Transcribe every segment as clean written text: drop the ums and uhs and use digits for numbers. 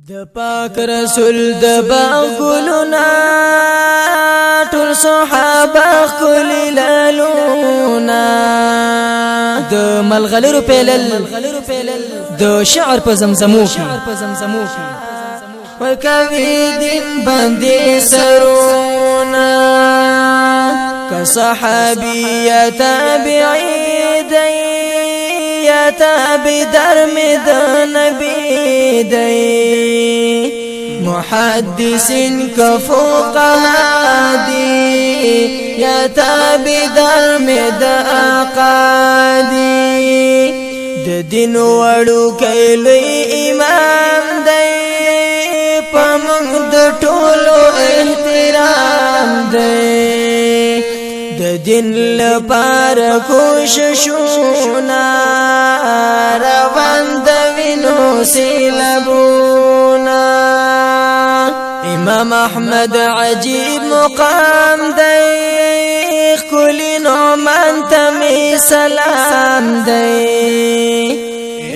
د پاک رسول د باغ ګلونا ټول صحابه خل لالونا د ملغلرو پیلل د شعر په زمزمو وکوي دین باندې سرونا که صحابي یا تابعي دی یا تابع در می د نبی دی محدثین کا فقها دی یا تابع در می د آقا دی د دین وړو کلي امام دی پمنګ د ټولو احترام دی د دین لپاره کوششونه روان د وینو سیلابونه امام احمد عجیب مقام دی کلی نعمان تمی سلام دی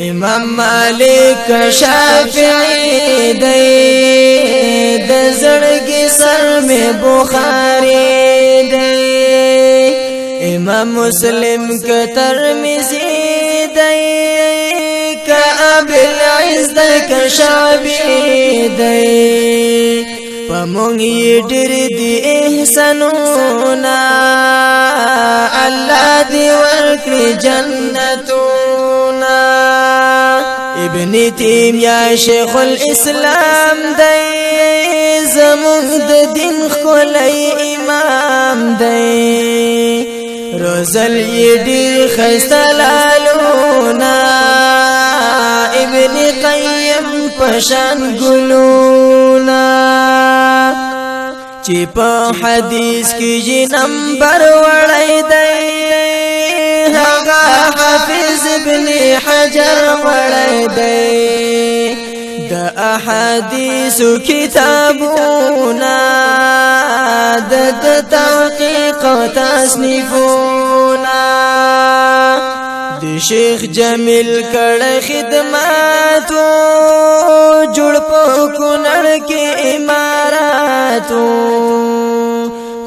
امام مالک شافعی دی د زړګي سر میں بخاری دی امام مسلم کا ترمذی دی کا ابو العز کا شعبی دی پمونږ یې ډېر دي احسانونه الله دې ورکړي جنتونه ابن تیمیہ شیخ الاسلام دی زمونږ د دین ښکلی امام دی روزل یې ډېر ښایسته لالونه ابن قیم پشان ګلونه چې په حدیث کې یې نمبر وړی دی هغه حافظ ابن حجر وړی دی د احادیث کتابونه د تحقیق او تصنیفونه د شیخ جمیل کړه خدماتو جوړ په کونړ کې اماراتو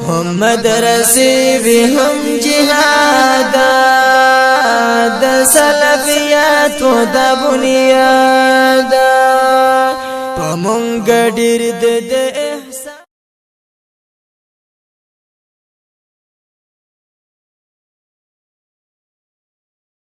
هم مدرسې وی هم جهاد د سلفیاتو د بنیاد په مونږ ډېر د